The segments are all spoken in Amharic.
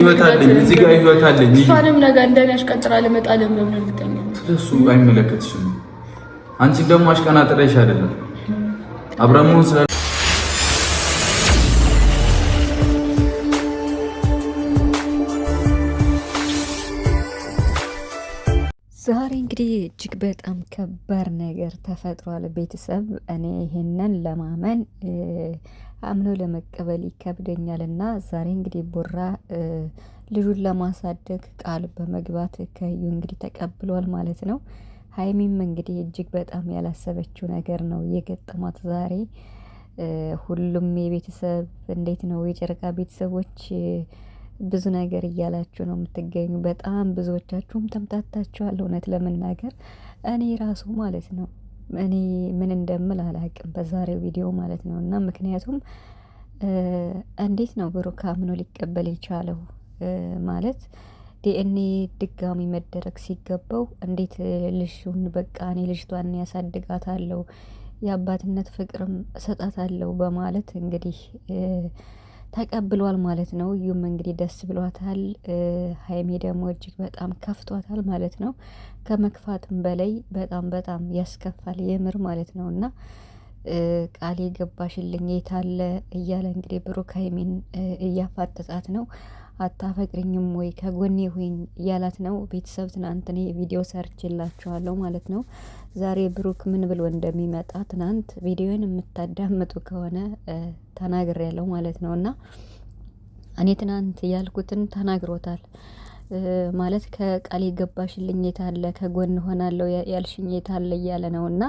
ይወታልኝ እዚህ ጋር ይወታልኝ እሷንም ነገ እንደኔ አሽቀጥራ ለመጣለም ነው እርግጠኛ ስለሱ አይመለከትሽም። አንቺ ደግሞ አሽቀናጥረሽ አይደለም አብረሙን ስለ ዛሬ እንግዲህ እጅግ በጣም ከባድ ነገር ተፈጥሯል። ቤተሰብ እኔ ይሄንን ለማመን አምኖ ለመቀበል ይከብደኛልና ዛሬ እንግዲህ ቡራ ልጁን ለማሳደግ ቃል በመግባት ከዩ እንግዲህ ተቀብሏል ማለት ነው። ሀይሚም እንግዲህ እጅግ በጣም ያላሰበችው ነገር ነው የገጠማት ዛሬ። ሁሉም የቤተሰብ እንዴት ነው የጨረቃ ቤተሰቦች ብዙ ነገር እያላችሁ ነው የምትገኙ። በጣም ብዙዎቻችሁም ተምታታችኋል። እውነት ለመናገር እኔ ራሱ ማለት ነው እኔ ምን እንደምል አላውቅም በዛሬው ቪዲዮ ማለት ነው። እና ምክንያቱም እንዴት ነው ብሩክ አምኖ ሊቀበል የቻለው ማለት ዲኤንኤ ድጋሚ መደረግ ሲገባው እንዴት ልጁን በቃ እኔ ልጅቷን ያሳድጋታለሁ የአባትነት ፍቅርም እሰጣታለሁ በማለት እንግዲህ ተቀብሏል ማለት ነው። እዩም እንግዲህ ደስ ብሏታል። ሀይሜ ደግሞ እጅግ በጣም ከፍቷታል ማለት ነው። ከመክፋትም በላይ በጣም በጣም ያስከፋል የምር ማለት ነው። እና ቃል የገባሽልኝ የታለ እያለ እንግዲህ ብሩክ ሀይሜን እያፋጠጣት ነው። አታፈቅሪኝም ወይ ከጎኔ ሁኝ እያላት ነው። ቤተሰብ ትናንት እኔ ቪዲዮ ሰርችላችኋለሁ ማለት ነው። ዛሬ ብሩክ ምን ብሎ እንደሚመጣ ትናንት ቪዲዮን የምታዳምጡ ከሆነ ተናግሬያለሁ ማለት ነው። እና እኔ ትናንት ያልኩትን ተናግሮታል ማለት ከቃል የገባሽልኝ የታለ ከጎን ሆናለሁ ያልሽኝ የታለ እያለ ነው። እና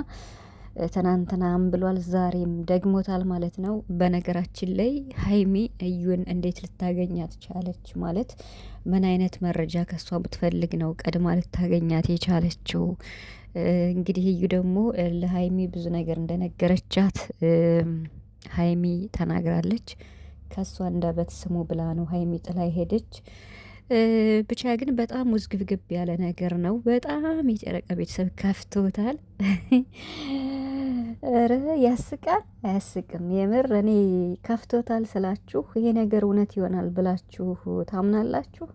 ትናንትናም ብሏል ዛሬም ደግሞታል ማለት ነው። በነገራችን ላይ ሀይሚ እዩን እንዴት ልታገኛት ቻለች? ማለት ምን አይነት መረጃ ከሷ ብትፈልግ ነው ቀድማ ልታገኛት የቻለችው? እንግዲህ እዩ ደግሞ ለሀይሚ ብዙ ነገር እንደነገረቻት ሀይሚ ተናግራለች። ከሷ አንደበት ስሙ ብላ ነው ሀይሚ ጥላ ሄደች። ብቻ ግን በጣም ውዝግብግብ ያለ ነገር ነው። በጣም የጨረቃ ቤተሰብ ከፍቶታል። ኧረ ያስቃል አያስቅም? የምር እኔ ከፍቶታል ስላችሁ ይሄ ነገር እውነት ይሆናል ብላችሁ ታምናላችሁ?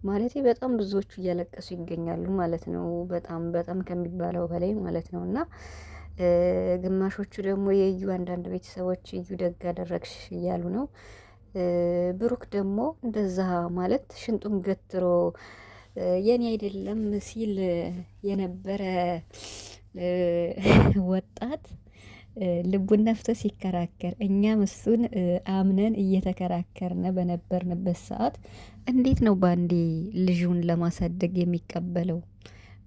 ማለቴ በጣም ብዙዎቹ እያለቀሱ ይገኛሉ ማለት ነው። በጣም በጣም ከሚባለው በላይ ማለት ነው። እና ግማሾቹ ደግሞ የእዩ አንዳንድ ቤተሰቦች እዩ ደግ አደረግሽ እያሉ ነው። ብሩክ ደግሞ እንደዛ ማለት ሽንጡን ገትሮ የኔ አይደለም ሲል የነበረ ወጣት ልቡን ነፍቶ ሲከራከር እኛም እሱን አምነን እየተከራከርነ በነበርንበት ሰዓት እንዴት ነው ባንዴ ልጁን ለማሳደግ የሚቀበለው?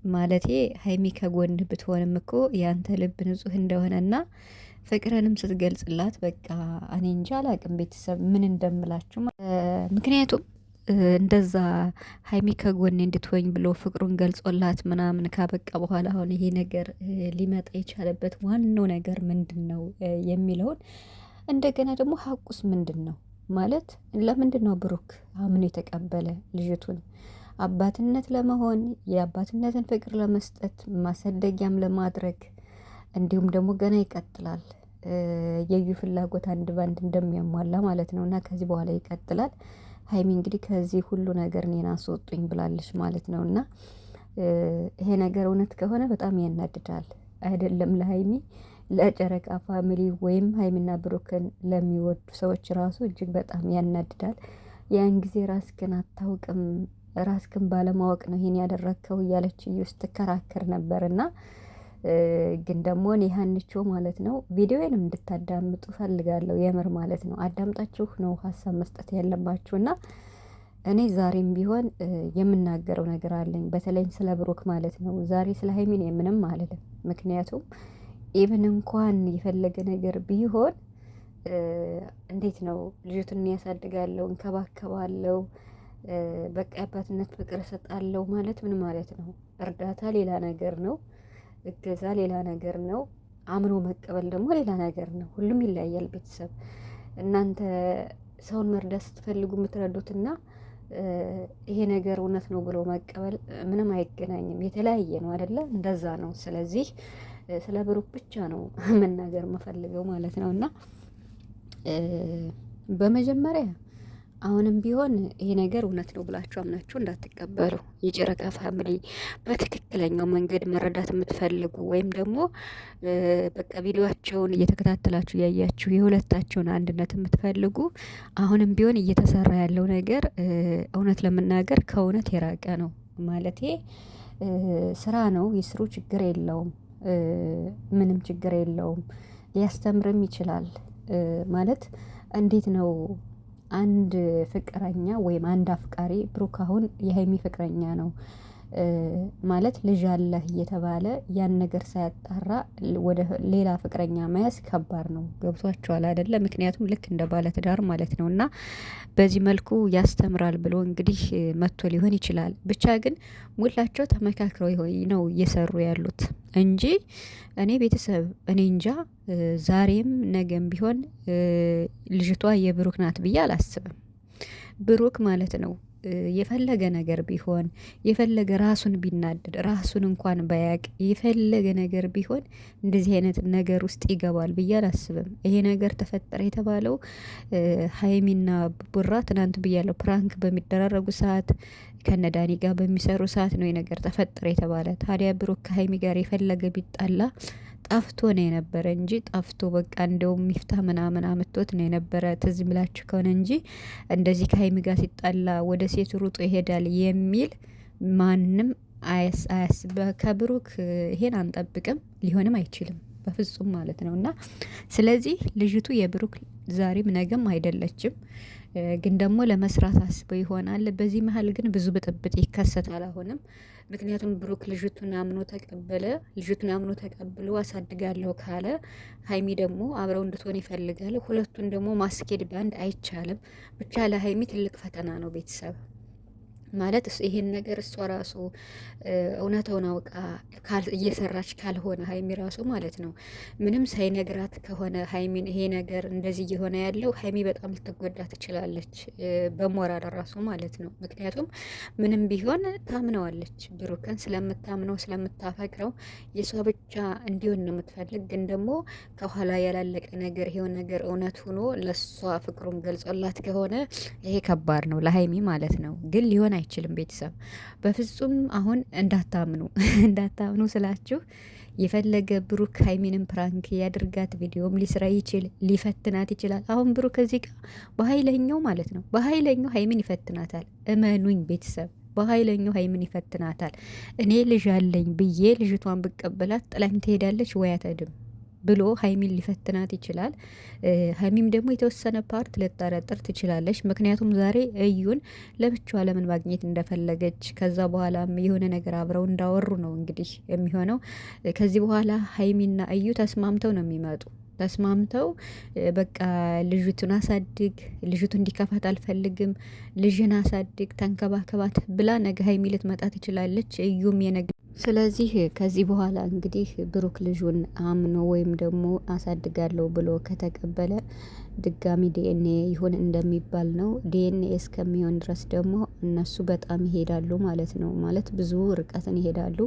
ማለቴ ሀይሚ ከጎን ብትሆንም እኮ ያንተ ልብ ንጹህ እንደሆነና ፍቅርንም ስትገልጽላት በቃ እኔ እንጃ አላቅም ቤተሰብ ምን እንደምላችሁ። ምክንያቱም እንደዛ ሀይሚ ከጎኔ እንድትሆኝ ብሎ ፍቅሩን ገልጾላት ምናምን ካበቃ በኋላ አሁን ይሄ ነገር ሊመጣ የቻለበት ዋናው ነገር ምንድን ነው የሚለውን እንደገና ደግሞ ሀቁስ ምንድን ነው ማለት ለምንድን ነው ብሩክ አምኖ የተቀበለ ልጅቱን አባትነት ለመሆን የአባትነትን ፍቅር ለመስጠት ማሳደጊያም ለማድረግ እንዲሁም ደግሞ ገና ይቀጥላል። የዩ ፍላጎት አንድ ባንድ እንደሚያሟላ ማለት ነው። እና ከዚህ በኋላ ይቀጥላል። ሀይሚ እንግዲህ ከዚህ ሁሉ ነገር እኔን አስወጡኝ ብላለች ማለት ነው። እና ይሄ ነገር እውነት ከሆነ በጣም ያናድዳል። አይደለም ለሀይሚ ለጨረቃ ፋሚሊ ወይም ሀይሚና ብሩክን ለሚወዱ ሰዎች ራሱ እጅግ በጣም ያናድዳል። ያን ጊዜ ራስክን አታውቅም ራስክን ባለማወቅ ነው ይሄን ያደረግከው እያለች ስትከራከር ነበርና ግን ደግሞ እኔ ሀንቾ ማለት ነው ቪዲዮዬንም እንድታዳምጡ ፈልጋለሁ የምር ማለት ነው። አዳምጣችሁ ነው ሀሳብ መስጠት ያለባችሁና እኔ ዛሬም ቢሆን የምናገረው ነገር አለኝ በተለይ ስለ ብሩክ ማለት ነው። ዛሬ ስለ ሀይሚን ምንም አልልም። ምክንያቱም ኢቭን እንኳን የፈለገ ነገር ቢሆን እንዴት ነው ልጅቱን ያሳድጋለሁ እንከባከባለሁ በቃ የአባትነት ፍቅር እሰጣለሁ ማለት ምን ማለት ነው? እርዳታ ሌላ ነገር ነው። እገዛ ሌላ ነገር ነው። አምኖ መቀበል ደግሞ ሌላ ነገር ነው። ሁሉም ይለያያል። ቤተሰብ እናንተ ሰውን መርዳት ስትፈልጉ የምትረዱትና ይሄ ነገር እውነት ነው ብሎ መቀበል ምንም አይገናኝም። የተለያየ ነው አይደለ? እንደዛ ነው። ስለዚህ ስለ ብሩክ ብቻ ነው መናገር የምፈልገው ማለት ነው። እና በመጀመሪያ አሁንም ቢሆን ይሄ ነገር እውነት ነው ብላችሁ አምናችሁ እንዳትቀበሉ። የጨረቃ ፋሚሊ በትክክለኛው መንገድ መረዳት የምትፈልጉ ወይም ደግሞ በቃ ቪዲዮቸውን እየተከታተላችሁ ያያችሁ የሁለታቸውን አንድነት የምትፈልጉ አሁንም ቢሆን እየተሰራ ያለው ነገር እውነት ለመናገር ከእውነት የራቀ ነው። ማለቴ ስራ ነው ይስሩ፣ ችግር የለውም፣ ምንም ችግር የለውም። ሊያስተምርም ይችላል። ማለት እንዴት ነው አንድ ፍቅረኛ ወይም አንድ አፍቃሪ ብሩክ አሁን የሀይሚ ፍቅረኛ ነው ማለት ልጅ አለህ እየተባለ ያን ነገር ሳያጣራ ወደ ሌላ ፍቅረኛ መያዝ ከባድ ነው። ገብቷቸዋል አይደለ? ምክንያቱም ልክ እንደ ባለትዳር ማለት ነው። እና በዚህ መልኩ ያስተምራል ብሎ እንግዲህ መጥቶ ሊሆን ይችላል። ብቻ ግን ሁላቸው ተመካክረው ነው እየሰሩ ያሉት እንጂ እኔ ቤተሰብ እኔ እንጃ ዛሬም ነገም ቢሆን ልጅቷ የብሩክ ናት ብዬ አላስብም። ብሩክ ማለት ነው የፈለገ ነገር ቢሆን የፈለገ ራሱን ቢናደድ ራሱን እንኳን ባያቅ የፈለገ ነገር ቢሆን እንደዚህ አይነት ነገር ውስጥ ይገባል ብዬ አላስብም። ይሄ ነገር ተፈጠረ የተባለው ሀይሚና ቡራ ትናንት ብያለሁ ፕራንክ በሚደራረጉ ሰዓት ከነዳኒ ጋር በሚሰሩ ሰዓት ነው የነገር ተፈጠረ የተባለ። ታዲያ ብሩክ ከሀይሚ ጋር የፈለገ ቢጣላ ጠፍቶ ነው የነበረ እንጂ ጠፍቶ በቃ እንደውም ሚፍታ ምናምን አምጥቶት ነው የነበረ። ትዝ ብላችሁ ከሆነ እንጂ እንደዚህ ከሀይሚ ጋር ሲጣላ ወደ ሴት ሩጦ ይሄዳል የሚል ማንም አያስብ። ከብሩክ ይሄን አንጠብቅም፣ ሊሆንም አይችልም በፍጹም ማለት ነው። እና ስለዚህ ልጅቱ የብሩክ ዛሬም ነገም አይደለችም። ግን ደግሞ ለመስራት አስበው ይሆናል። በዚህ መሀል ግን ብዙ ብጥብጥ ይከሰታል አሁንም። ምክንያቱም ብሩክ ልጅቱን አምኖ ተቀበለ። ልጅቱን አምኖ ተቀብሎ አሳድጋለሁ ካለ ሀይሚ ደግሞ አብረው እንድትሆን ይፈልጋል። ሁለቱን ደግሞ ማስኬድ ባንድ አይቻልም። ብቻ ለሀይሚ ትልቅ ፈተና ነው ቤተሰብ ማለት ይሄን ነገር እሷ ራሱ እውነታውን አውቃ እየሰራች ካልሆነ ሀይሚ ራሱ ማለት ነው ምንም ሳይነግራት ከሆነ ሀይሚን ይሄ ነገር እንደዚህ እየሆነ ያለው ሀይሚ በጣም ልትጎዳ ትችላለች፣ በሞራል ራሱ ማለት ነው። ምክንያቱም ምንም ቢሆን ታምነዋለች፣ ብሩክን ስለምታምነው ስለምታፈቅረው የሷ ብቻ እንዲሆን ነው የምትፈልግ። ግን ደግሞ ከኋላ ያላለቀ ነገር ይሄው ነገር እውነት ሆኖ ለሷ ፍቅሩን ገልጾላት ከሆነ ይሄ ከባድ ነው ለሀይሚ ማለት ነው። ግን ሊሆን አይችልም ቤተሰብ በፍጹም። አሁን እንዳታምኑ ስላችሁ የፈለገ ብሩክ ሀይሚንም ፕራንክ ያድርጋት፣ ቪዲዮም ሊስራ ይችል፣ ሊፈትናት ይችላል። አሁን ብሩክ ከዚህ ጋር በሀይለኛው ማለት ነው በሀይለኛው ሀይሚን ይፈትናታል። እመኑኝ ቤተሰብ በሀይለኛው ሀይሚን ይፈትናታል። እኔ ልጅ አለኝ ብዬ ልጅቷን ብቀበላት ጥላኝ ትሄዳለች ወይ አትሄድም ብሎ ሀይሚን ሊፈትናት ይችላል። ሀይሚም ደግሞ የተወሰነ ፓርት ልጠረጥር ትችላለች። ምክንያቱም ዛሬ እዩን ለብቻዋ ለምን ማግኘት እንደፈለገች ከዛ በኋላም የሆነ ነገር አብረው እንዳወሩ ነው እንግዲህ የሚሆነው። ከዚህ በኋላ ሀይሚና እዩ ተስማምተው ነው የሚመጡ። ተስማምተው በቃ ልጅቱን አሳድግ፣ ልጅቱ እንዲከፋት አልፈልግም፣ ልጅን አሳድግ፣ ተንከባከባት ብላ ነገ ሀይሚ ልትመጣ ትችላለች። እዩም የነገ ስለዚህ ከዚህ በኋላ እንግዲህ ብሩክ ልጁን አምኖ ወይም ደግሞ አሳድጋለሁ ብሎ ከተቀበለ ድጋሚ ዲኤንኤ ይሁን እንደሚባል ነው። ዲኤንኤ እስከሚሆን ድረስ ደግሞ እነሱ በጣም ይሄዳሉ ማለት ነው። ማለት ብዙ ርቀትን ይሄዳሉ።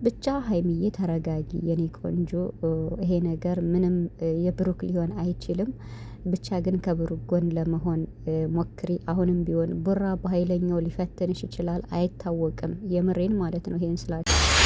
ብቻ ሀይሚዬ ተረጋጊ የኔ ቆንጆ። ይሄ ነገር ምንም የብሩክ ሊሆን አይችልም። ብቻ ግን ከብሩክ ጎን ለመሆን ሞክሪ። አሁንም ቢሆን ቡራ በሀይለኛው ሊፈትንሽ ይችላል፣ አይታወቅም። የምሬን ማለት ነው። ይሄን ስላችሁ